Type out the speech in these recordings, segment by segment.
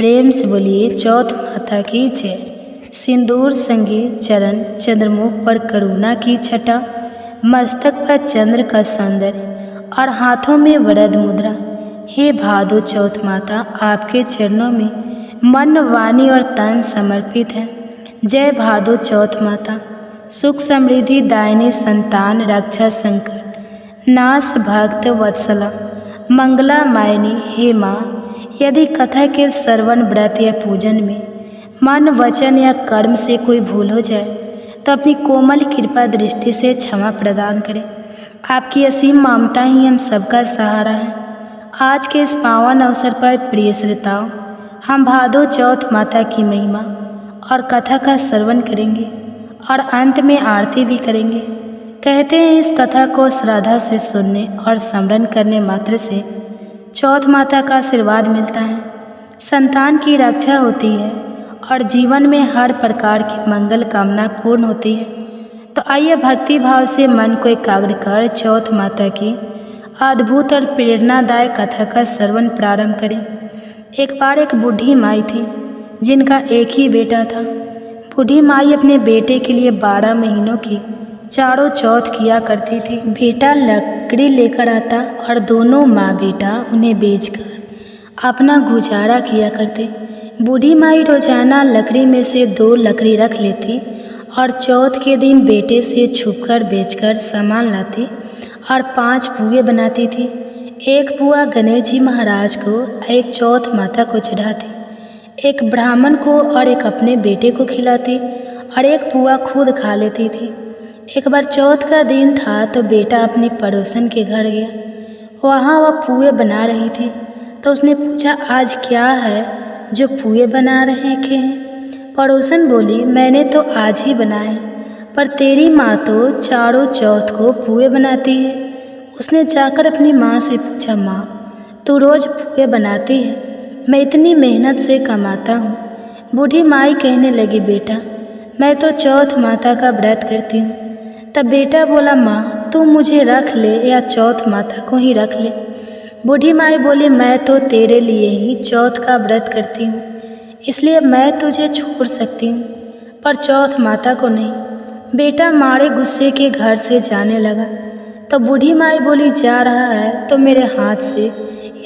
प्रेम से बोलिए चौथ माता की जय। सिंदूर संगीत चरण चंद्रमुख पर करुणा की छटा, मस्तक पर चंद्र का सौंदर्य और हाथों में वरद मुद्रा। हे भादो चौथ माता, आपके चरणों में मन वाणी और तन समर्पित है। जय भादो चौथ माता, सुख समृद्धि दायिनी, संतान रक्षा संकट नाश भक्त वत्सला, मंगला मायनी। हे माँ, यदि कथा के श्रवण व्रत या पूजन में मन वचन या कर्म से कोई भूल हो जाए तो अपनी कोमल कृपा दृष्टि से क्षमा प्रदान करें। आपकी असीम ममता ही हम सबका सहारा है। आज के इस पावन अवसर पर प्रिय श्रोताओं, हम भादो चौथ माता की महिमा और कथा का श्रवण करेंगे और अंत में आरती भी करेंगे। कहते हैं इस कथा को श्रद्धा से सुनने और स्मरण करने मात्र से चौथ माता का आशीर्वाद मिलता है, संतान की रक्षा होती है और जीवन में हर प्रकार की मंगल कामना पूर्ण होती है। तो आइए भक्ति भाव से मन को एकाग्र कर चौथ माता की अद्भुत और प्रेरणादायक कथा का श्रवण प्रारंभ करें। एक बार एक बूढ़ी माई थी जिनका एक ही बेटा था। बूढ़ी माई अपने बेटे के लिए 12 महीनों की चारों चौथ किया करती थी। बेटा लकड़ी लेकर आता और दोनों माँ बेटा उन्हें बेचकर अपना गुजारा किया करते। बूढ़ी माई रोजाना लकड़ी में से 2 लकड़ी रख लेती और चौथ के दिन बेटे से छुपकर बेचकर सामान लाती और 5 पुए बनाती थी। एक पुआ गणेश जी महाराज को, एक चौथ माता को चढ़ाती, एक ब्राह्मण को और एक अपने बेटे को खिलाती और एक पुआ खुद खा लेती थी। एक बार चौथ का दिन था तो बेटा अपनी पड़ोसन के घर गया। वहाँ वह पुए बना रही थी तो उसने पूछा, आज क्या है जो पुए बना रहे हैं? पड़ोसन बोली, मैंने तो आज ही बनाए, पर तेरी माँ तो चारों चौथ को पुए बनाती है। उसने जाकर अपनी माँ से पूछा, माँ तू रोज़ पुए बनाती है, मैं इतनी मेहनत से कमाता हूँ। बूढ़ी माई कहने लगी, बेटा मैं तो चौथ माता का व्रत करती हूँ। तब बेटा बोला, माँ तू मुझे रख ले या चौथ माता को ही रख ले। बूढ़ी माई बोली, मैं तो तेरे लिए ही चौथ का व्रत करती हूँ, इसलिए मैं तुझे छोड़ सकती हूँ, पर चौथ माता को नहीं। बेटा मारे गुस्से के घर से जाने लगा तो बूढ़ी माई बोली, जा रहा है तो मेरे हाथ से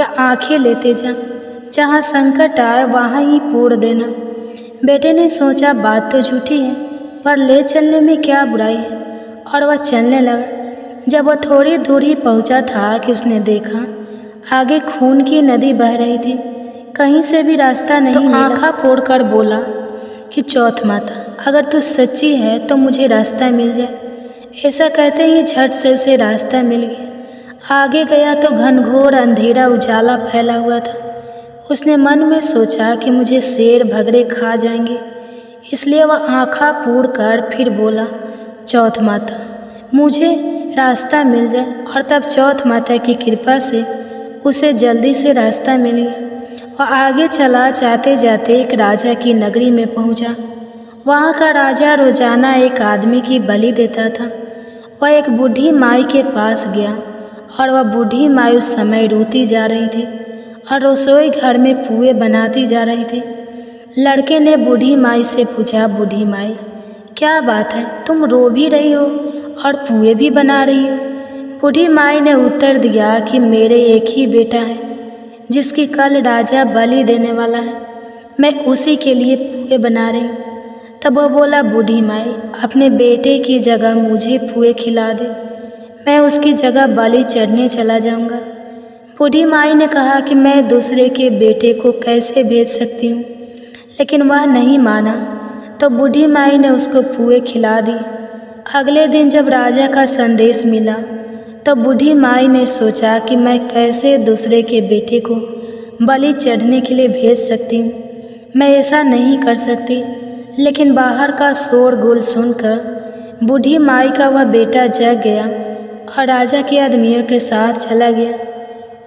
या आंखें लेते जा, जहाँ संकट आए वहाँ ही फोड़ देना। बेटे ने सोचा बात तो झूठी है, पर ले चलने में क्या बुराई है, और वह चलने लगा। जब वह थोड़ी दूर ही पहुँचा था कि उसने देखा आगे खून की नदी बह रही थी, कहीं से भी रास्ता नहीं मिला। आँखा फोड़कर बोला कि चौथ माता, अगर तू सच्ची है तो मुझे रास्ता मिल जाए। ऐसा कहते ही झट से उसे रास्ता मिल गया। आगे गया तो घनघोर अंधेरा उजाला फैला हुआ था। उसने मन में सोचा कि मुझे शेर भगड़े खा जाएंगे, इसलिए वह आँखा फोड़ कर फिर बोला, चौथ माता मुझे रास्ता मिल जाए। और तब चौथ माता की कृपा से उसे जल्दी से रास्ता मिल गया। वह आगे चला, जाते जाते एक राजा की नगरी में पहुंचा। वहाँ का राजा रोजाना एक आदमी की बलि देता था। वह एक बूढ़ी माई के पास गया और वह बूढ़ी माई उस समय रोती जा रही थी और रसोई घर में पुए बनाती जा रही थी। लड़के ने बूढ़ी माई से पूछा, बूढ़ी माई क्या बात है, तुम रो भी रही हो और पुए भी बना रही हो? बूढ़ी माई ने उत्तर दिया कि मेरे एक ही बेटा है जिसकी कल राजा बलि देने वाला है, मैं उसी के लिए पुए बना रही हूँ। तब वह बोला, बूढ़ी माई अपने बेटे की जगह मुझे पुए खिला दे, मैं उसकी जगह बलि चढ़ने चला जाऊँगा। बूढ़ी माई ने कहा कि मैं दूसरे के बेटे को कैसे भेज सकती हूँ, लेकिन वह नहीं माना। तो बूढ़ी माई ने उसको पुए खिला दी। अगले दिन जब राजा का संदेश मिला तो बूढ़ी माई ने सोचा कि मैं कैसे दूसरे के बेटे को बलि चढ़ने के लिए भेज सकती हूँ, मैं ऐसा नहीं कर सकती। लेकिन बाहर का शोरगुल सुनकर बूढ़ी माई का वह बेटा जग गया और राजा के आदमियों के साथ चला गया।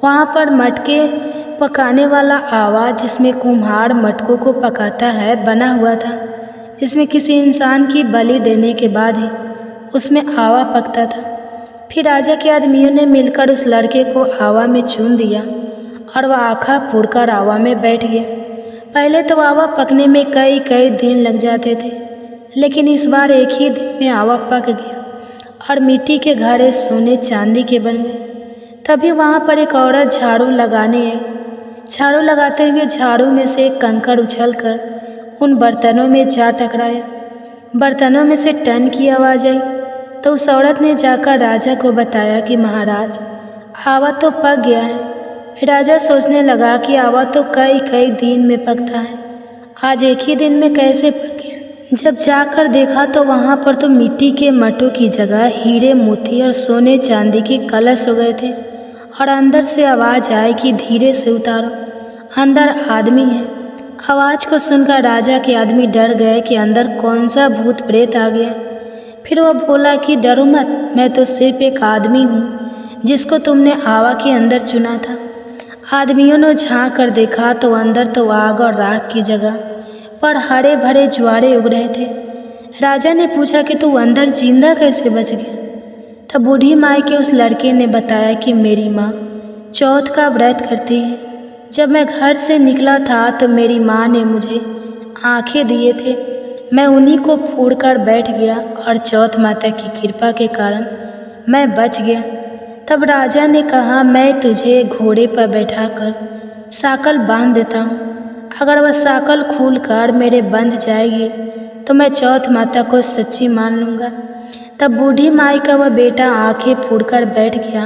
वहाँ पर मटके पकाने वाला आवा, जिसमें कुम्हार मटकों को पकाता है, बना हुआ था, जिसमें किसी इंसान की बलि देने के बाद ही उसमें आवा पकता था। फिर राजा के आदमियों ने मिलकर उस लड़के को आवा में चुन दिया और वह आँखा फोड़कर आवा में बैठ गया। पहले तो आवा पकने में कई कई दिन लग जाते थे, लेकिन इस बार एक ही दिन में आवा पक गया और मिट्टी के घड़े सोने चांदी के बन गए। तभी वहाँ पर एक औरत झाड़ू लगाने आई। झाड़ू लगाते हुए झाड़ू में से एक कंकड़ उछलकर उन बर्तनों में जा टकराया। बर्तनों में से टन की आवाज़ आई तो उस औरत ने जाकर राजा को बताया कि महाराज, आवा तो पक गया है। राजा सोचने लगा कि आवा तो कई कई दिन में पकता है, आज एक ही दिन में कैसे पक गया। जब जाकर देखा तो वहाँ पर तो मिट्टी के मटों की जगह हीरे मोती और सोने चांदी के कलश हो गए थे और अंदर से आवाज़ आई कि धीरे से उतारो, अंदर आदमी है। आवाज़ को सुनकर राजा के आदमी डर गए कि अंदर कौन सा भूत प्रेत आ गया। फिर वह बोला कि डरो मत, मैं तो सिर्फ एक आदमी हूँ जिसको तुमने आवा के अंदर चुना था। आदमियों ने झांक कर देखा तो अंदर तो आग और राख की जगह पर हरे भरे ज्वारे उग रहे थे। राजा ने पूछा कि तू अंदर जिंदा कैसे बच गया। तब बूढ़ी माई के उस लड़के ने बताया कि मेरी माँ चौथ का व्रत करती है। जब मैं घर से निकला था तो मेरी माँ ने मुझे आंखें दिए थे, मैं उन्हीं को फोड़कर बैठ गया और चौथ माता की कृपा के कारण मैं बच गया। तब राजा ने कहा, मैं तुझे घोड़े पर बैठाकर साकल बांध देता हूँ। अगर वह साकल खुलकर मेरे बंध जाएगी तो मैं चौथ माता को सच्ची मान लूँगा। तब बूढ़ी माई का वह बेटा आंखें फोड़कर बैठ गया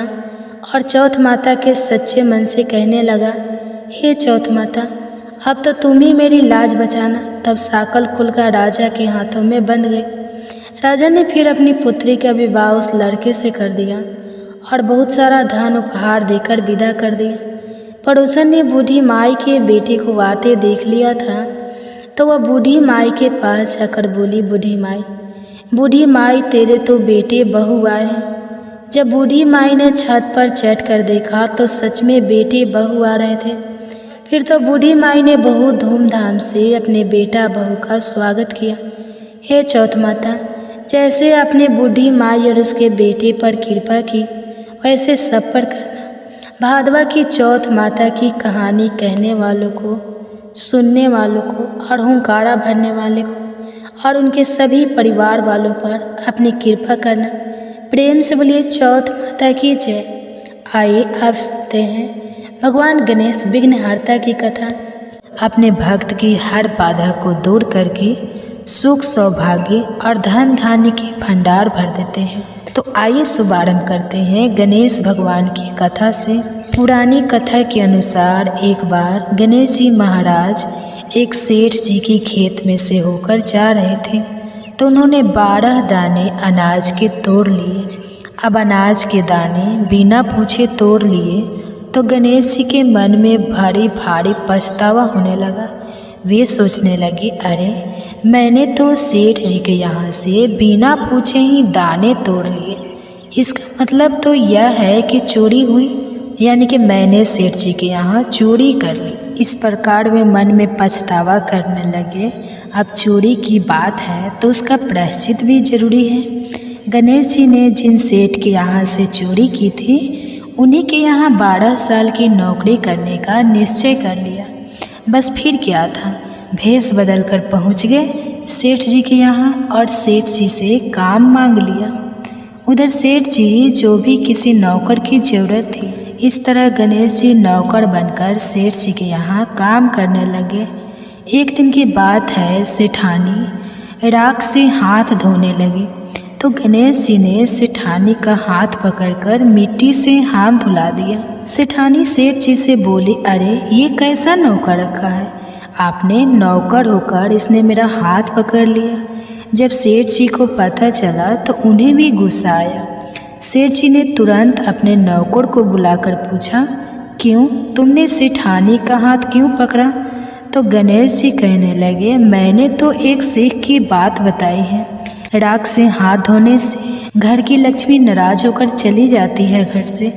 और चौथ माता के सच्चे मन से कहने लगा, हे चौथ माता, अब तो तुम ही मेरी लाज बचाना। तब साकल खुलकर राजा के हाथों में बंध गई। राजा ने फिर अपनी पुत्री का विवाह उस लड़के से कर दिया और बहुत सारा धन उपहार देकर विदा कर दिया। पड़ोसन ने बूढ़ी माई के बेटे को आते देख लिया था तो वह बूढ़ी माई के पास जाकर बोली, बूढ़ी माई तेरे तो बेटे बहू आए हैं। जब बूढ़ी माई ने छत पर चढ़ कर देखा तो सच में बेटे बहू आ रहे थे। फिर तो बूढ़ी माई ने बहुत धूमधाम से अपने बेटा बहू का स्वागत किया। हे चौथ माता, जैसे आपने बूढ़ी माई और उसके बेटे पर कृपा की वैसे सब पर करना। भादवा की चौथ माता की कहानी कहने वालों को, सुनने वालों को और हुंकारा भरने वाले को और उनके सभी परिवार वालों पर अपनी कृपा करना। प्रेम से बोलिए चौथ माता की जय। आइए अब सुनते हैं भगवान गणेश विघ्नहर्ता की कथा। अपने भक्त की हर बाधा को दूर करके सुख सौभाग्य और धन धान्य के भंडार भर देते हैं। तो आइए शुभारंभ करते हैं गणेश भगवान की कथा से। पुरानी कथा के अनुसार एक बार गणेश जी महाराज एक सेठ जी की खेत में से होकर जा रहे थे तो उन्होंने 12 दाने अनाज के तोड़ लिए। अब अनाज के दाने बिना पूछे तोड़ लिए तो गणेश जी के मन में भारी भारी पछतावा होने लगा। वे सोचने लगे, अरे मैंने तो सेठ जी के यहाँ से बिना पूछे ही दाने तोड़ लिए, इसका मतलब तो यह है कि चोरी हुई, यानी कि मैंने सेठ जी के यहाँ चोरी कर ली। इस प्रकार वे मन में पछतावा करने लगे। अब चोरी की बात है तो उसका प्रायश्चित भी जरूरी है। गणेश जी ने जिन सेठ के यहाँ से चोरी की थी उन्हीं के यहाँ 12 साल की नौकरी करने का निश्चय कर लिया। बस फिर क्या था, भेष बदल कर पहुँच गए सेठ जी के यहाँ और सेठ जी से काम मांग लिया। उधर सेठ जी जो भी किसी नौकर की ज़रूरत थी, इस तरह गणेश जी नौकर बनकर सेठ जी के यहाँ काम करने लगे। एक दिन की बात है, सेठानी राख से हाथ धोने लगी तो गणेश जी ने सेठानी का हाथ पकड़कर मिट्टी से हाथ धुला दिया। सेठानी सेठ जी से बोली, अरे ये कैसा नौकर रखा है, आपने नौकर होकर इसने मेरा हाथ पकड़ लिया। जब सेठ जी को पता चला तो उन्हें भी गुस्सा आया। सेठ जी ने तुरंत अपने नौकर को बुलाकर पूछा, क्यों तुमने सेठानी का हाथ क्यों पकड़ा? तो गणेश जी कहने लगे, मैंने तो एक सीख की बात बताई है, राख से हाथ धोने से घर की लक्ष्मी नाराज होकर चली जाती है घर से,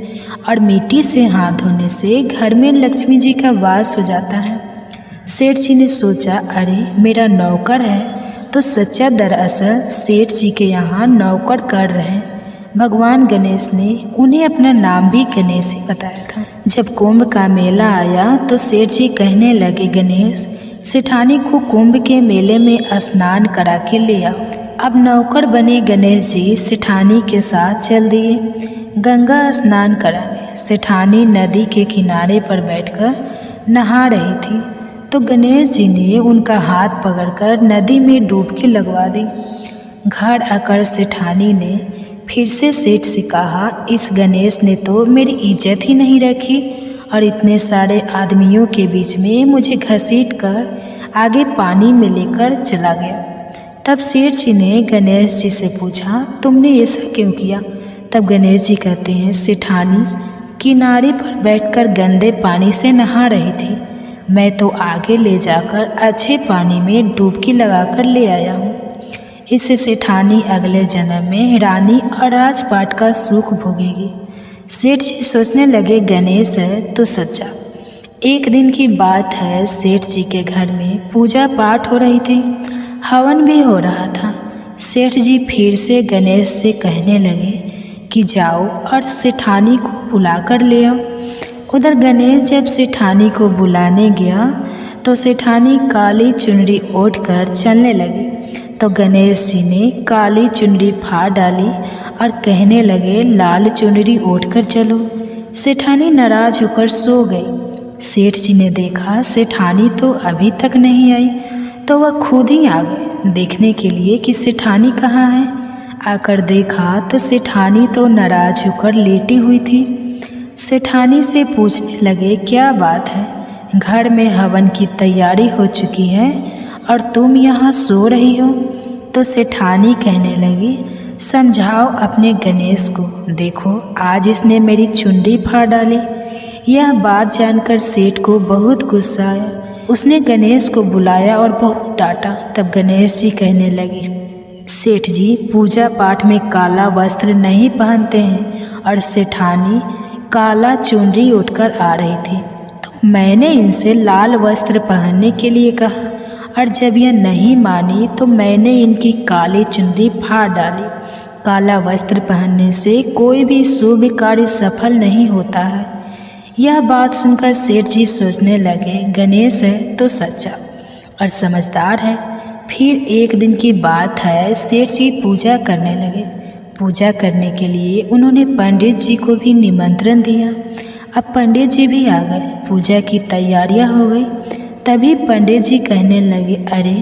और मिट्टी से हाथ धोने से घर में लक्ष्मी जी का वास हो जाता है। सेठ जी ने सोचा, अरे मेरा नौकर है तो सच्चा दरअसल सेठ जी के यहाँ नौकर कर रहे हैं। भगवान गणेश ने उन्हें अपना नाम भी गणेश ही बताया था। जब कुंभ का मेला आया तो सेठ जी कहने लगे, गणेश सेठानी को कुंभ के मेले में स्नान करा के ले आओ। अब नौकर बने गणेश जी सेठानी के साथ चल दिए गंगा स्नान कराने। सेठानी नदी के किनारे पर बैठकर नहा रही थी तो गणेश जी ने उनका हाथ पकड़कर नदी में डुबकी लगवा दी। घर आकर सेठानी ने फिर से सेठ से कहा, इस गणेश ने तो मेरी इज्जत ही नहीं रखी और इतने सारे आदमियों के बीच में मुझे घसीट कर आगे पानी में लेकर चला गया। तब सेठ जी ने गणेश जी से पूछा, तुमने ऐसा क्यों किया? तब गणेश जी कहते हैं, सेठानी किनारे पर बैठकर गंदे पानी से नहा रही थी। मैं तो आगे ले जाकर अच्छे पानी में डुबकी लगाकर ले आया हूँ। इससे सेठानी अगले जन्म में रानी और राजपाट का सुख भोगेगी। सेठ जी सोचने लगे, गणेश है तो सच्चा। एक दिन की बात है, सेठ जी के घर में पूजा पाठ हो रही थी, हवन भी हो रहा था। सेठ जी फिर से गणेश से कहने लगे कि जाओ और सेठानी को बुला कर ले आओ। उधर गणेश जब सेठानी को बुलाने गया तो सेठानी काली चुनरी ओढ़ कर चलने लगी। तो गणेश जी ने काली चुनरी फाड़ डाली और कहने लगे, लाल चुनरी ओढ़ कर चलो। सेठानी नाराज होकर सो गई। सेठ जी ने देखा सेठानी तो अभी तक नहीं आई तो वह खुद ही आ गए देखने के लिए कि सेठानी कहाँ है। आकर देखा तो सेठानी तो नाराज होकर लेटी हुई थी। सेठानी से पूछने लगे, क्या बात है? घर में हवन की तैयारी हो चुकी है और तुम यहाँ सो रही हो? तो सेठानी कहने लगी, समझाओ अपने गणेश को, देखो आज इसने मेरी चुनरी फाड़ डाली। यह बात जानकर सेठ को बहुत गुस्सा आया। उसने गणेश को बुलाया और बहुत डांटा। तब गणेश जी कहने लगे, सेठ जी पूजा पाठ में काला वस्त्र नहीं पहनते हैं और सेठानी काला चुनरी उठकर आ रही थी तो मैंने इनसे लाल वस्त्र पहनने के लिए कहा और जब यह नहीं मानी तो मैंने इनकी काली चुनरी फाड़ डाली। काला वस्त्र पहनने से कोई भी शुभ कार्य सफल नहीं होता है। यह बात सुनकर सेठ जी सोचने लगे, गणेश है तो सच्चा और समझदार है। फिर एक दिन की बात है, सेठ जी पूजा करने लगे। पूजा करने के लिए उन्होंने पंडित जी को भी निमंत्रण दिया। अब पंडित जी भी आ गए, पूजा की तैयारियां हो गई। तभी पंडित जी कहने लगे, अरे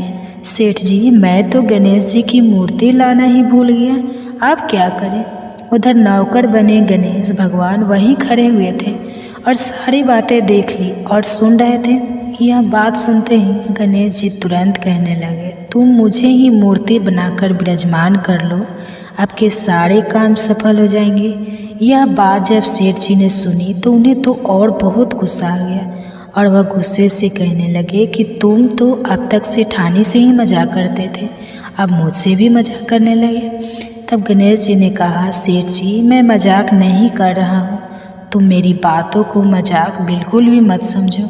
सेठ जी, मैं तो गणेश जी की मूर्ति लाना ही भूल गया, आप क्या करें? उधर नौकर बने गणेश भगवान वहीं खड़े हुए थे और सारी बातें देख ली और सुन रहे थे। यह बात सुनते ही गणेश जी तुरंत कहने लगे, तुम मुझे ही मूर्ति बनाकर विराजमान कर लो, आपके सारे काम सफल हो जाएंगे। यह बात जब सेठ जी ने सुनी तो उन्हें तो और बहुत गुस्सा आ गया और वह गुस्से से कहने लगे कि तुम तो अब तक सेठानी से ही मजाक करते थे, अब मुझसे भी मजाक करने लगे। तब गणेश जी ने कहा, सेठ जी मैं मजाक नहीं कर रहा हूँ, तुम मेरी बातों को मजाक बिल्कुल भी मत समझो,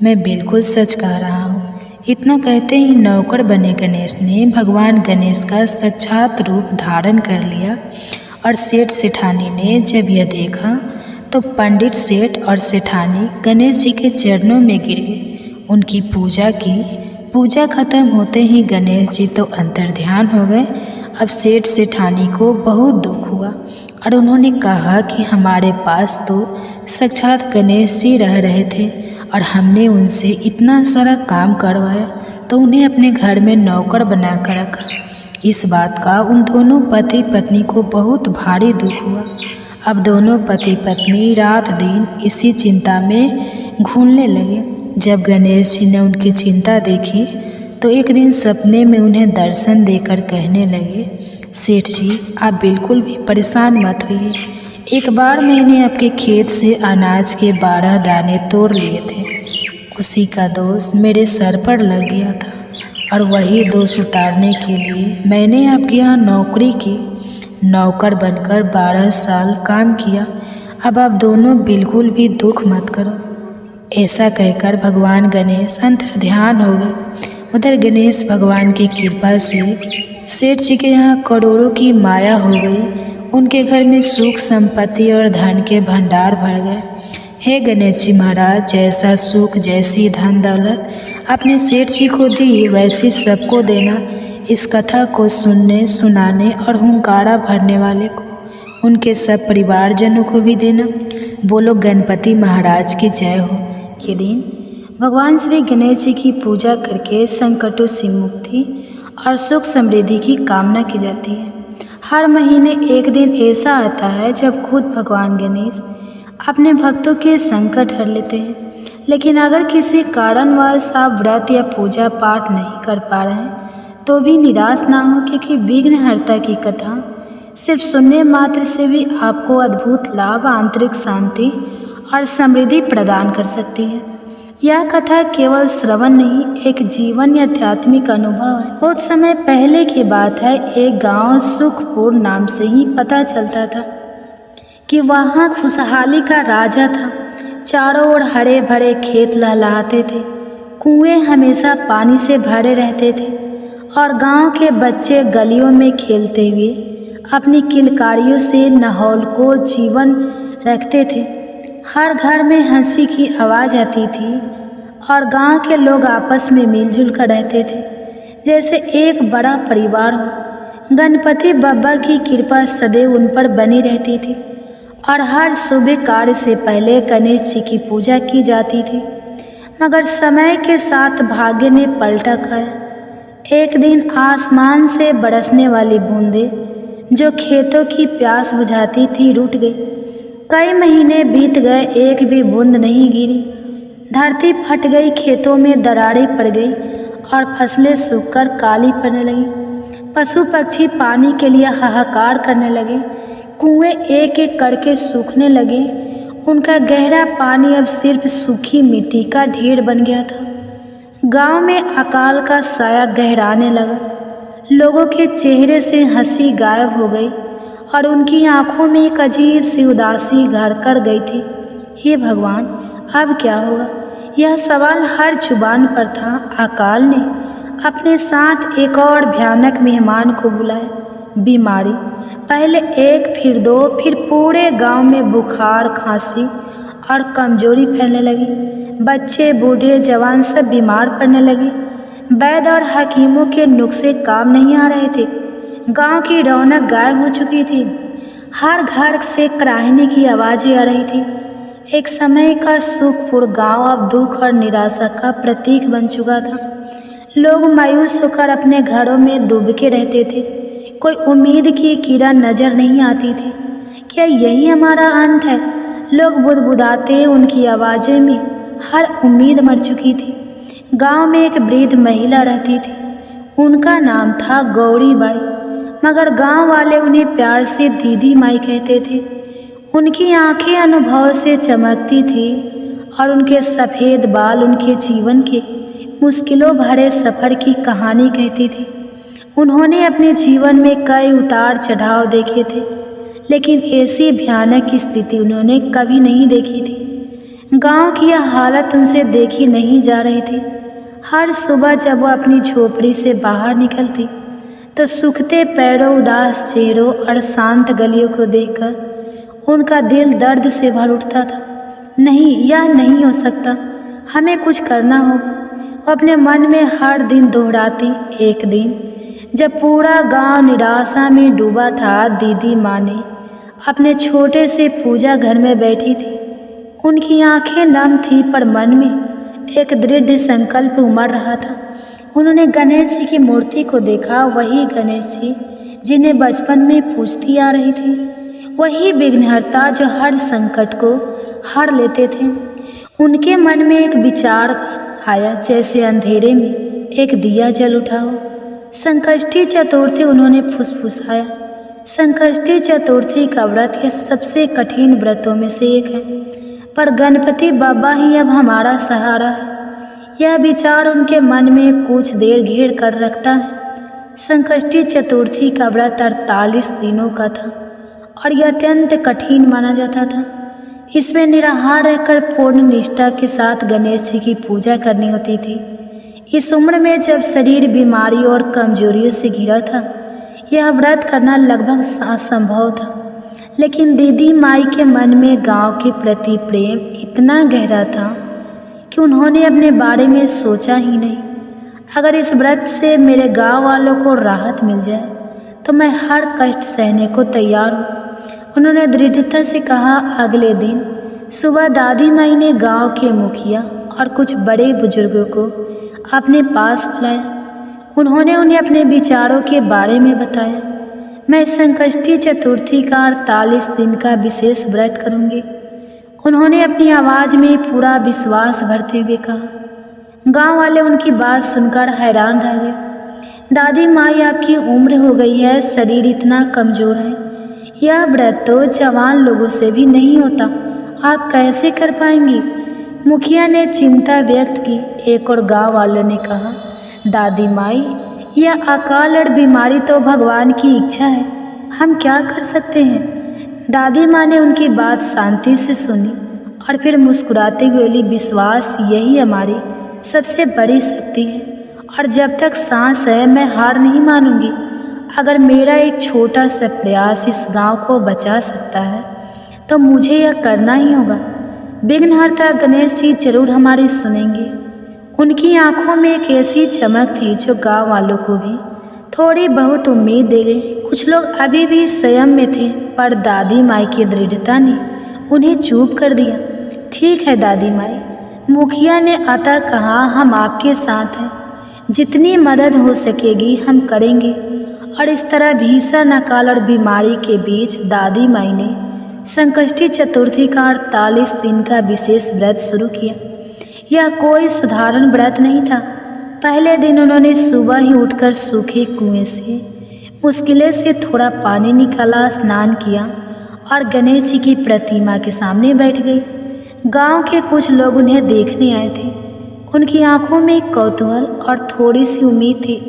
मैं बिल्कुल सच कह रहा हूँ। इतना कहते ही नौकर बने गणेश ने भगवान गणेश का साक्षात रूप धारण कर लिया और सेठ सेठानी ने जब यह देखा तो पंडित सेठ और सेठानी गणेश जी के चरणों में गिर गए, उनकी पूजा की। पूजा खत्म होते ही गणेश जी तो अंतर्ध्यान हो गए। अब सेठ सेठानी को बहुत दुख हुआ और उन्होंने कहा कि हमारे पास तो साक्षात गणेश जी रह रहे थे और हमने उनसे इतना सारा काम करवाया तो उन्हें अपने घर में नौकर बना कर रखा। इस बात का उन दोनों पति पत्नी को बहुत भारी दुख हुआ। अब दोनों पति पत्नी रात दिन इसी चिंता में घूमने लगे। जब गणेश जी ने उनकी चिंता देखी तो एक दिन सपने में उन्हें दर्शन देकर कहने लगे, सेठ जी आप बिल्कुल भी परेशान मत होइए, एक बार मैंने आपके खेत से अनाज के 12 दाने तोड़ लिए थे, उसी का दोष मेरे सर पर लग गया था और वही दोष उतारने के लिए मैंने आपके यहाँ नौकरी की। नौकर बनकर 12 साल काम किया, अब आप दोनों बिल्कुल भी दुख मत करो। ऐसा कहकर भगवान गणेश अंतर्ध्यान हो गए। उधर गणेश भगवान की कृपा से सेठ जी के यहाँ करोड़ों की माया हो गई। उनके घर में सुख संपत्ति और धन के भंडार भर गए। हे गणेश जी महाराज, जैसा सुख जैसी धन दौलत अपने सेठ जी को दी वैसी सबको देना। इस कथा को सुनने सुनाने और हुंकारा भरने वाले को उनके सब परिवारजनों को भी देना। बोलो गणपति महाराज की जय हो। ये दिन भगवान श्री गणेश जी की पूजा करके संकटों से मुक्ति और सुख समृद्धि की कामना की जाती है। हर महीने एक दिन ऐसा आता है जब खुद भगवान गणेश अपने भक्तों के संकट हर लेते हैं। लेकिन अगर किसी कारणवश आप व्रत या पूजा पाठ नहीं कर पा रहे हैं तो भी निराश ना हो, क्योंकि विघ्नहर्ता की कथा सिर्फ सुनने मात्र से भी आपको अद्भुत लाभ, आंतरिक शांति और समृद्धि प्रदान कर सकती है। यह कथा केवल श्रवण नहीं, एक जीवन या आध्यात्मिक अनुभव है। बहुत समय पहले की बात है, एक गांव सुखपुर नाम से ही पता चलता था कि वहाँ खुशहाली का राजा था। चारों ओर हरे भरे खेत लहलहाते थे, कुएं हमेशा पानी से भरे रहते थे और गांव के बच्चे गलियों में खेलते हुए अपनी किलकारियों से माहौल को जीवन रखते थे। हर घर में हंसी की आवाज़ आती थी और गांव के लोग आपस में मिलजुल कर रहते थे जैसे एक बड़ा परिवार हो। गणपति बप्पा की कृपा सदैव उन पर बनी रहती थी और हर शुभ कार्य से पहले गणेश जी की पूजा की जाती थी। मगर समय के साथ भाग्य ने पलटा खाया। एक दिन आसमान से बरसने वाली बूंदें जो खेतों की प्यास बुझाती थी रुक गई। कई महीने बीत गए, एक भी बूंद नहीं गिरी। धरती फट गई, खेतों में दरारें पड़ गई और फसलें सूखकर काली पड़ने लगी। पशु पक्षी पानी के लिए हाहाकार करने लगे, कुएं एक एक करके सूखने लगे। उनका गहरा पानी अब सिर्फ सूखी मिट्टी का ढेर बन गया था। गांव में अकाल का साया गहराने लगा। लोगों के चेहरे से हंसी गायब हो गई और उनकी आंखों में एक अजीब सी उदासी घर कर गई थी। हे भगवान, अब क्या होगा? यह सवाल हर जुबान पर था। अकाल ने अपने साथ एक और भयानक मेहमान को बुलाया, बीमारी। पहले एक, फिर दो, फिर पूरे गांव में बुखार, खांसी और कमजोरी फैलने लगी। बच्चे, बूढ़े, जवान सब बीमार पड़ने लगे। वैद्य और हकीमों के नुस्खे काम नहीं आ रहे थे। गांव की रौनक गायब हो चुकी थी। हर घर से कराहने की आवाज़ें आ रही थी। एक समय का सुखपुर गांव अब दुख और निराशा का प्रतीक बन चुका था। लोग मायूस होकर अपने घरों में डूबके रहते थे। कोई उम्मीद की किरण नजर नहीं आती थी। क्या यही हमारा अंत है? लोग बुदबुदाते, उनकी आवाज़ें में हर उम्मीद मर चुकी थी। गांव में एक वृद्ध महिला रहती थी। उनका नाम था गौरी बाई, मगर गांव वाले उन्हें प्यार से दीदी माई कहते थे। उनकी आंखें अनुभव से चमकती थी और उनके सफ़ेद बाल उनके जीवन के मुश्किलों भरे सफ़र की कहानी कहती थी। उन्होंने अपने जीवन में कई उतार चढ़ाव देखे थे, लेकिन ऐसी भयानक स्थिति उन्होंने कभी नहीं देखी थी। गांव की यह हालत उनसे देखी नहीं जा रही थी। हर सुबह जब वो अपनी झोपड़ी से बाहर निकलती तो सूखते पैरों, उदास चेहरों और शांत गलियों को देखकर उनका दिल दर्द से भर उठता था। नहीं, यह नहीं हो सकता, हमें कुछ करना होगा। वो अपने मन में हर दिन दोहराती। एक दिन जब पूरा गांव निराशा में डूबा था, दीदी माँ ने अपने छोटे से पूजा घर में बैठी थी। उनकी आंखें नम थी पर मन में एक दृढ़ संकल्प उमड़ रहा था। उन्होंने गणेश जी की मूर्ति को देखा, वही गणेश जी जिन्हें बचपन में पूजती आ रही थी, वही विघ्नहर्ता जो हर संकट को हर लेते थे। उनके मन में एक विचार आया, जैसे अंधेरे में एक दिया जल उठा हो। संकष्टी चतुर्थी, उन्होंने फुसफुसाया। संकष्टी चतुर्थी का व्रत यह सबसे कठिन व्रतों में से एक है, पर गणपति बप्पा ही अब हमारा सहारा है। यह विचार उनके मन में कुछ देर घेर कर रखता है। संकष्टी चतुर्थी का व्रत 48 दिनों का था और यह अत्यंत कठिन माना जाता था। इसमें निराहार रहकर पूर्ण निष्ठा के साथ गणेश जी की पूजा करनी होती थी। इस उम्र में जब शरीर बीमारी और कमजोरियों से घिरा था, यह व्रत करना लगभग असंभव था। लेकिन दीदी माई के मन में गांव के प्रति प्रेम इतना गहरा था कि उन्होंने अपने बारे में सोचा ही नहीं। अगर इस व्रत से मेरे गांव वालों को राहत मिल जाए तो मैं हर कष्ट सहने को तैयार हूँ, उन्होंने दृढ़ता से कहा। अगले दिन सुबह दादी माई ने गांव के मुखिया और कुछ बड़े बुजुर्गों को अपने पास बुलाया। उन्होंने उन्हें अपने विचारों के बारे में बताया। मैं संकष्टी चतुर्थी का 48 दिन का विशेष व्रत करूंगी, उन्होंने अपनी आवाज़ में पूरा विश्वास भरते हुए कहा। गांव वाले उनकी बात सुनकर हैरान रह गए। दादी माई, आपकी उम्र हो गई है, शरीर इतना कमज़ोर है, यह व्रत तो जवान लोगों से भी नहीं होता, आप कैसे कर पाएंगी? मुखिया ने चिंता व्यक्त की। एक और गांव वालों ने कहा, दादी माई, यह अकाल और बीमारी तो भगवान की इच्छा है, हम क्या कर सकते हैं? दादी माँ ने उनकी बात शांति से सुनी और फिर मुस्कुराते हुए बोली, विश्वास यही हमारी सबसे बड़ी शक्ति है और जब तक सांस है मैं हार नहीं मानूंगी। अगर मेरा एक छोटा सा प्रयास इस गांव को बचा सकता है तो मुझे यह करना ही होगा। विघ्नहर्ता गणेश जी जरूर हमारी सुनेंगे। उनकी आंखों में एक ऐसी चमक थी जो गांव वालों को भी थोड़ी बहुत उम्मीद दे गई। कुछ लोग अभी भी संयम में थे, पर दादी माई की दृढ़ता ने उन्हें चुप कर दिया। ठीक है दादी माई, मुखिया ने अतः कहा, हम आपके साथ हैं, जितनी मदद हो सकेगी हम करेंगे। और इस तरह भीषण अकाल और बीमारी के बीच दादी माई ने संकष्टी चतुर्थी का 48 दिन का विशेष व्रत शुरू किया। यह कोई साधारण व्रत नहीं था। पहले दिन उन्होंने सुबह ही उठकर सूखे कुएं से मुश्किल से थोड़ा पानी निकाला, स्नान किया और गणेश जी की प्रतिमा के सामने बैठ गई। गांव के कुछ लोग उन्हें देखने आए थे। उनकी आंखों में एक कौतूहल और थोड़ी सी उम्मीद थी।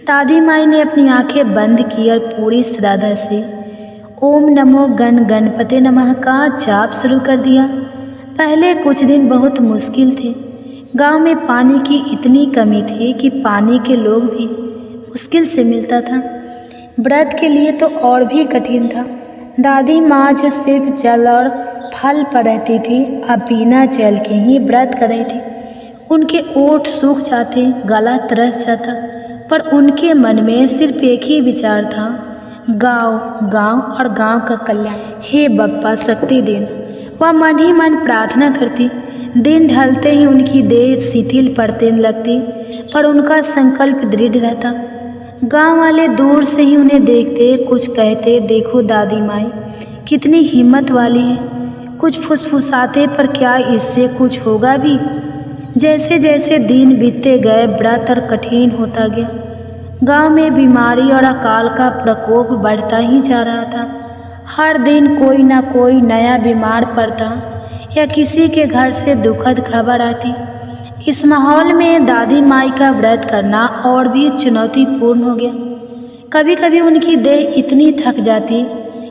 दादी माई ने अपनी आंखें बंद की और पूरी श्रद्धा से ओम नमो गण गणपते नमः का जाप शुरू कर दिया। पहले कुछ दिन बहुत मुश्किल थे। गांव में पानी की इतनी कमी थी कि पानी के लोग भी मुश्किल से मिलता था। व्रत के लिए तो और भी कठिन था। दादी माँ जो सिर्फ जल और फल पर रहती थी, अब बिना जल के ही व्रत कर रही थी। उनके ओठ सूख जाते, गला तरस जाता, पर उनके मन में सिर्फ एक ही विचार था, गाँव गाँव और गाँव का कल्याण। हे बप्पा शक्ति देना, वह मन ही मन प्रार्थना करती। दिन ढलते ही उनकी देह शिथिल पड़ने लगती, पर उनका संकल्प दृढ़ रहता। गांव वाले दूर से ही उन्हें देखते, कुछ कहते, देखो दादी माई कितनी हिम्मत वाली है, कुछ फुसफुसाते, पर क्या इससे कुछ होगा भी? जैसे जैसे दिन बीतते गए व्रत और कठिन होता गया। गांव में बीमारी और अकाल का प्रकोप बढ़ता ही जा रहा था। हर दिन कोई ना कोई नया बीमार पड़ता या किसी के घर से दुखद खबर आती। इस माहौल में दादी माई का व्रत करना और भी चुनौतीपूर्ण हो गया। कभी कभी उनकी देह इतनी थक जाती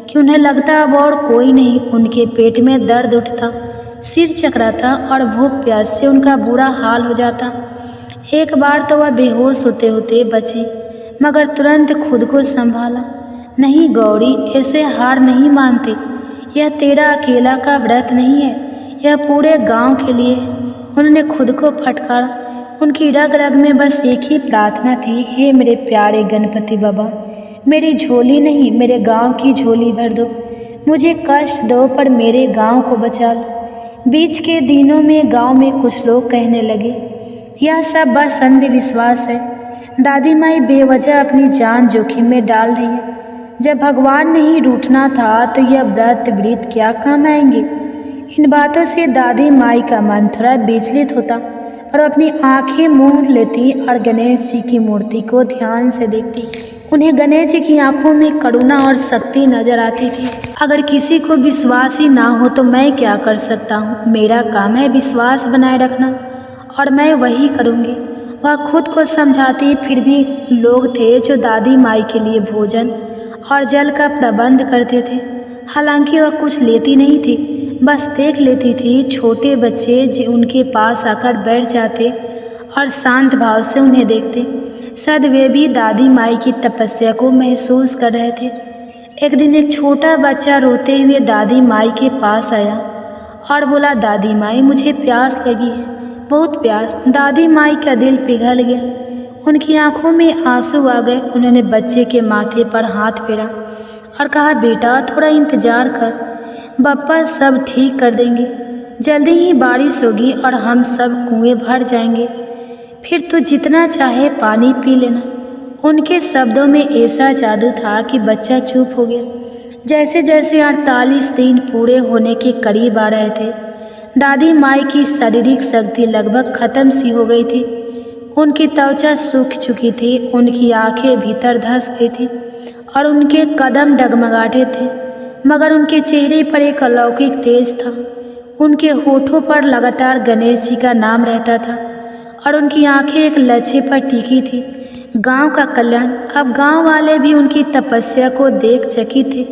कि उन्हें लगता अब और कोई नहीं। उनके पेट में दर्द उठता, सिर चकराता और भूख प्यास से उनका बुरा हाल हो जाता। एक बार तो वह बेहोश होते होते बची, मगर तुरंत खुद को संभाला। नहीं गौरी, ऐसे हार नहीं मानते। यह तेरा अकेला का व्रत नहीं है, यह पूरे गांव के लिए है। उन्होंने खुद को फटकारा। उनकी रग रग में बस एक ही प्रार्थना थी, हे मेरे प्यारे गणपति बाबा, मेरी झोली नहीं मेरे गांव की झोली भर दो। मुझे कष्ट दो पर मेरे गांव को बचा लो। बीच के दिनों में गांव में कुछ लोग कहने लगे, यह सब बस अंधविश्वास है। दादी माई बेवजह अपनी जान जोखिम में डाल रही है। जब भगवान ने ही रूठना था तो यह व्रत वृत क्या काम आएंगे? इन बातों से दादी माई का मन थोड़ा विचलित होता, पर अपनी आंखें मूंद लेती और गणेश जी की मूर्ति को ध्यान से देखती। उन्हें गणेश जी की आंखों में करुणा और शक्ति नजर आती थी। अगर किसी को विश्वास ही ना हो तो मैं क्या कर सकता हूँ? मेरा काम है विश्वास बनाए रखना और मैं वही करूँगी। वह खुद को समझाती, फिर भी लोग थे जो दादी माई के लिए भोजन और जल का प्रबंध करते थे। हालांकि वह कुछ लेती नहीं थी, बस देख लेती थी। छोटे बच्चे जो उनके पास आकर बैठ जाते और शांत भाव से उन्हें देखते। शायद वे भी दादी माई की तपस्या को महसूस कर रहे थे। एक दिन एक छोटा बच्चा रोते हुए दादी माई के पास आया और बोला, दादी माई मुझे प्यास लगी है, बहुत प्यास। दादी माई का दिल पिघल गया, उनकी आंखों में आंसू आ गए। उन्होंने बच्चे के माथे पर हाथ फेरा और कहा, बेटा थोड़ा इंतजार कर, बप्पा सब ठीक कर देंगे। जल्दी ही बारिश होगी और हम सब कुएं भर जाएंगे, फिर तो जितना चाहे पानी पी लेना। उनके शब्दों में ऐसा जादू था कि बच्चा चुप हो गया। जैसे जैसे 48 दिन पूरे होने के करीब आ रहे थे, दादी माई की शारीरिक शक्ति लगभग खत्म सी हो गई थी। उनकी त्वचा सूख चुकी थी, उनकी आंखें भीतर धंस गई थी और उनके कदम डगमगाते थे, मगर उनके चेहरे पर एक अलौकिक तेज था। उनके होठों पर लगातार गणेश जी का नाम रहता था और उनकी आंखें एक लक्ष्य पर टिकी थी, गांव का कल्याण। अब गांव वाले भी उनकी तपस्या को देख चकित थे।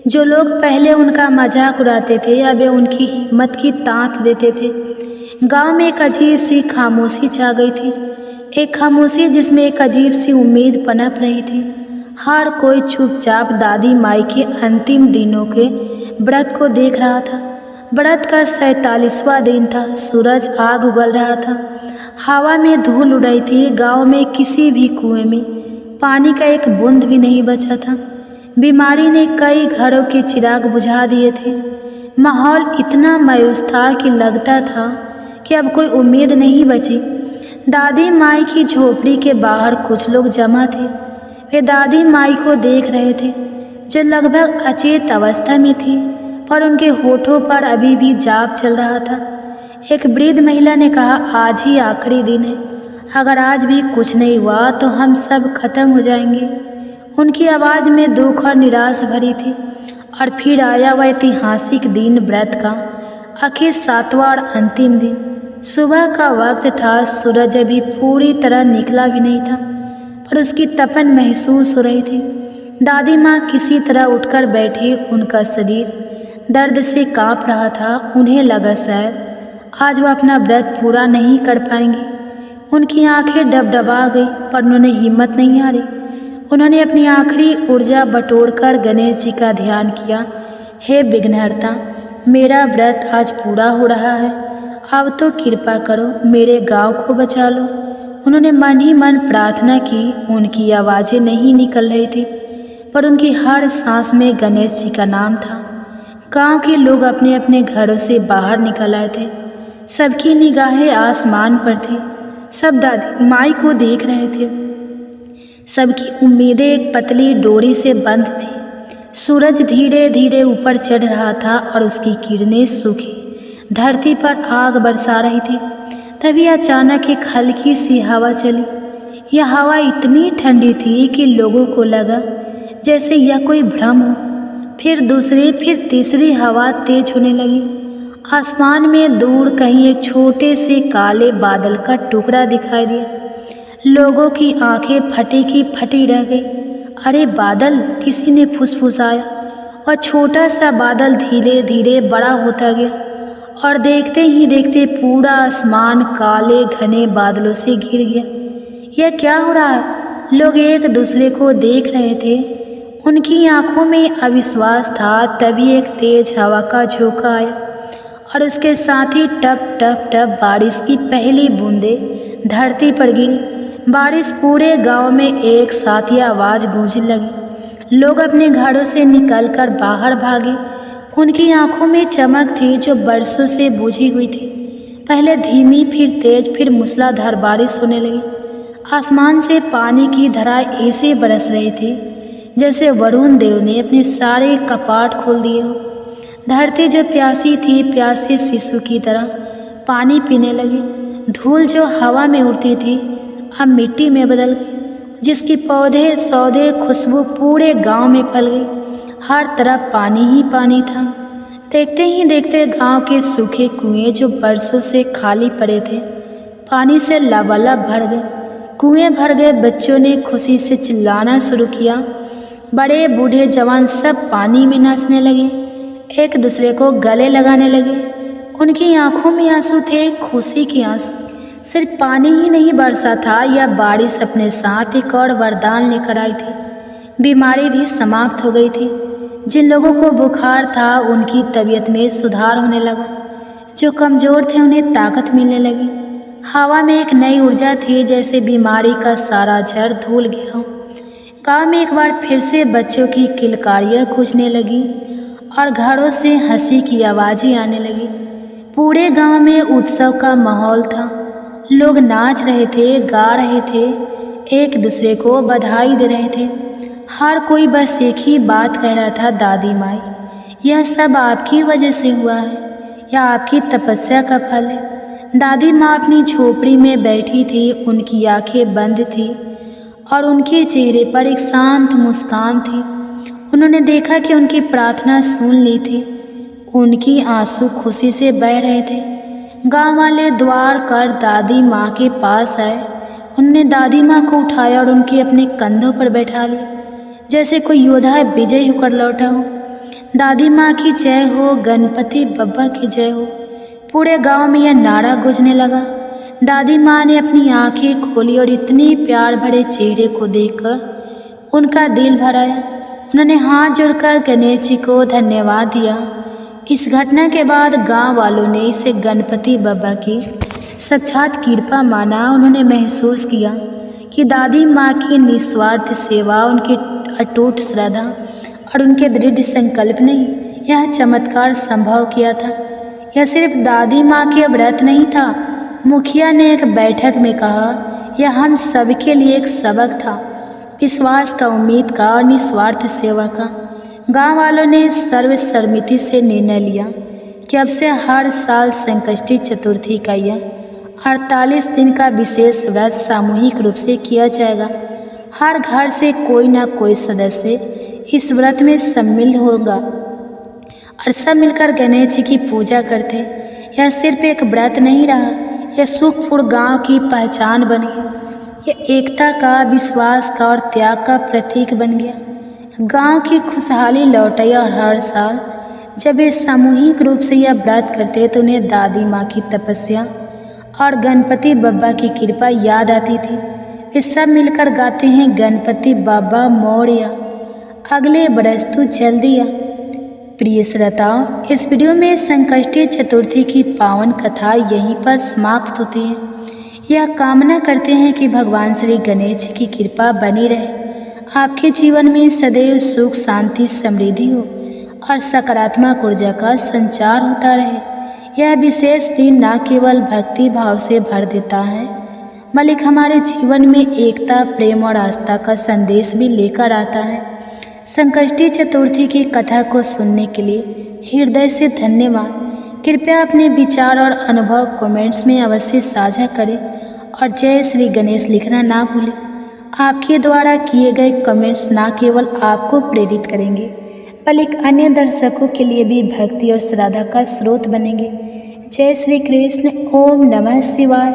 जो लोग पहले उनका मजाक उड़ाते थे, अब वे उनकी हिम्मत की तांत देते थे। गांव में एक अजीब सी खामोशी छा गई थी, एक खामोशी जिसमें एक अजीब सी उम्मीद पनप रही थी। हर कोई चुपचाप दादी माई के अंतिम दिनों के व्रत को देख रहा था। व्रत का 47वां दिन था। सूरज आग उगल रहा था, हवा में धूल उड़ रही थी। गांव में किसी भी कुएं में पानी का एक बूंद भी नहीं बचा था। बीमारी ने कई घरों के चिराग बुझा दिए थे। माहौल इतना मायूस था कि लगता था कि अब कोई उम्मीद नहीं बची। दादी माई की झोपड़ी के बाहर कुछ लोग जमा थे। वे दादी माई को देख रहे थे, जो लगभग अचेत अवस्था में थी, पर उनके होठों पर अभी भी जाप चल रहा था। एक वृद्ध महिला ने कहा, आज ही आखिरी दिन है, अगर आज भी कुछ नहीं हुआ तो हम सब खत्म हो जाएंगे। उनकी आवाज़ में दुख और निराश भरी थी। और फिर आया वह ऐतिहासिक दिन, व्रत का आखिर 7वां और अंतिम दिन। सुबह का वक्त था, सूरज अभी पूरी तरह निकला भी नहीं था, पर उसकी तपन महसूस हो रही थी। दादी माँ किसी तरह उठकर बैठी, उनका शरीर दर्द से कांप रहा था। उन्हें लगा शायद आज वह अपना व्रत पूरा नहीं कर पाएंगी। उनकी आंखें डबडबा गई, पर उन्होंने हिम्मत नहीं हारी। उन्होंने अपनी आखिरी ऊर्जा बटोरकर गणेश जी का ध्यान किया। हे विघ्नहर्ता, मेरा व्रत आज पूरा हो रहा है, अब तो कृपा करो, मेरे गांव को बचा लो। उन्होंने मन ही मन प्रार्थना की। उनकी आवाज़ें नहीं निकल रही थी, पर उनकी हर सांस में गणेश जी का नाम था। गांव के लोग अपने अपने घरों से बाहर निकल आए थे। सबकी निगाहें आसमान पर थी। सब दादी माई को देख रहे थे। सबकी उम्मीदें एक पतली डोरी से बंद थी। सूरज धीरे धीरे ऊपर चढ़ रहा था और उसकी किरणें सूखी धरती पर आग बरसा रही थी। तभी अचानक एक हल्की सी हवा चली। यह हवा इतनी ठंडी थी कि लोगों को लगा जैसे यह कोई भ्रम हो। फिर दूसरी, फिर तीसरी हवा तेज होने लगी। आसमान में दूर कहीं एक छोटे से काले बादल का टुकड़ा दिखाई दिया। लोगों की आंखें फटी की फटी रह गई। अरे बादल, किसी ने फुसफुसाया, और छोटा सा बादल धीरे धीरे बड़ा होता गया और देखते ही देखते पूरा आसमान काले घने बादलों से घिर गया। यह क्या हो रहा है? लोग एक दूसरे को देख रहे थे। उनकी आंखों में अविश्वास था। तभी एक तेज हवा का झोंका आया और उसके साथ ही टप टप टप बारिश की पहली बूंदें धरती पर गिरी। बारिश पूरे गांव में एक साथ ही आवाज़ गूंजने लगी। लोग अपने घरों से निकलकर बाहर भागे। उनकी आंखों में चमक थी जो बरसों से बुझी हुई थी। पहले धीमी, फिर तेज, फिर मूसलाधार बारिश होने लगी। आसमान से पानी की धाराएं ऐसे बरस रही थी जैसे वरुण देव ने अपने सारे कपाट खोल दिए हो। धरती जो प्यासी थी, प्यासे शिशु की तरह पानी पीने लगी। धूल जो हवा में उड़ती थी अब मिट्टी में बदल गई, जिसकी पौधे सौदे खुशबू पूरे गांव में फैल गई। हर तरफ पानी ही पानी था। देखते ही देखते गांव के सूखे कुएं जो बरसों से खाली पड़े थे पानी से लबालब भर गए। कुएं भर गए। बच्चों ने खुशी से चिल्लाना शुरू किया। बड़े बूढ़े जवान सब पानी में नाचने लगे, एक दूसरे को गले लगाने लगे। उनकी आंखों में आंसू थे, खुशी के आंसू। सिर्फ पानी ही नहीं बरसा था, यह बारिश अपने साथ एक और वरदान लेकर आई थी। बीमारी भी समाप्त हो गई थी। जिन लोगों को बुखार था उनकी तबीयत में सुधार होने लगा। जो कमज़ोर थे उन्हें ताकत मिलने लगी। हवा में एक नई ऊर्जा थी, जैसे बीमारी का सारा जहर धुल गया हो। गांव में एक बार फिर से बच्चों की किलकारियाँ गूंजने लगी और घरों से हंसी की आवाज़ें आने लगी। पूरे गांव में उत्सव का माहौल था। लोग नाच रहे थे, गा रहे थे, एक दूसरे को बधाई दे रहे थे। हर कोई बस एक ही बात कह रहा था, दादी माई, यह सब आपकी वजह से हुआ है, यह आपकी तपस्या का फल है। दादी माँ अपनी झोपड़ी में बैठी थी, उनकी आंखें बंद थी और उनके चेहरे पर एक शांत मुस्कान थी। उन्होंने देखा कि उनकी प्रार्थना सुन ली थी। उनकी आंसू खुशी से बह रहे थे। गांव वाले द्वार कर दादी माँ के पास आए। उन्होंने दादी माँ को उठाया और उनके अपने कंधों पर बैठा लिया, जैसे कोई योद्धा विजय होकर लौटा हो। दादी माँ की जय हो, गणपति बप्पा की जय हो। पूरे गांव में यह नारा गूंजने लगा। दादी माँ ने अपनी आंखें खोली और इतने प्यार भरे चेहरे को देखकर उनका दिल भर आया। उन्होंने हाथ जोड़कर गणेश जी को धन्यवाद दिया। इस घटना के बाद गांव वालों ने इसे गणपति बप्पा की साक्षात कृपा माना। उन्होंने महसूस किया कि दादी माँ की निस्वार्थ सेवा, उनकी अटूट श्रद्धा और उनके दृढ़ संकल्प ने यह चमत्कार संभव किया था। यह सिर्फ दादी माँ के व्रत नहीं था। मुखिया ने एक बैठक में कहा, यह हम सबके लिए एक सबक था, विश्वास का, उम्मीद का और निस्वार्थ सेवा का। गांव वालों ने सर्वसम्मति से निर्णय लिया कि अब से हर साल संकष्टी चतुर्थी का यह 48 दिन का विशेष व्रत सामूहिक रूप से किया जाएगा। हर घर से कोई ना कोई सदस्य इस व्रत में सम्मिलित होगा और सब मिलकर गणेश जी की पूजा करते। यह सिर्फ एक व्रत नहीं रहा, यह सुखपुर गांव की पहचान बन गया। यह एकता का, विश्वास का और त्याग का प्रतीक बन गया। गांव की खुशहाली लौट आई और हर साल जब वे सामूहिक रूप से यह व्रत करते तो उन्हें दादी माँ की तपस्या और गणपति बप्पा की कृपा याद आती थी। वे सब मिलकर गाते हैं, गणपति बाबा मोरया, अगले बरस तू जल्दी आ। प्रिय श्रोताओं, इस वीडियो में संकष्टी चतुर्थी की पावन कथा यहीं पर समाप्त होती है। यह कामना करते हैं कि भगवान श्री गणेश जी की कृपा बनी रहे, आपके जीवन में सदैव सुख, शांति, समृद्धि हो और सकारात्मक ऊर्जा का संचार होता रहे। यह विशेष दिन न केवल भक्ति भाव से भर देता है, बल्कि हमारे जीवन में एकता, प्रेम और आस्था का संदेश भी लेकर आता है। संकष्टी चतुर्थी की कथा को सुनने के लिए हृदय से धन्यवाद। कृपया अपने विचार और अनुभव कमेंट्स में अवश्य साझा करें और जय श्री गणेश लिखना ना भूलें। आपके द्वारा किए गए कमेंट्स न केवल आपको प्रेरित करेंगे, बल्कि अन्य दर्शकों के लिए भी भक्ति और श्रद्धा का स्रोत बनेंगे। जय श्री कृष्ण। ओम नमः शिवाय।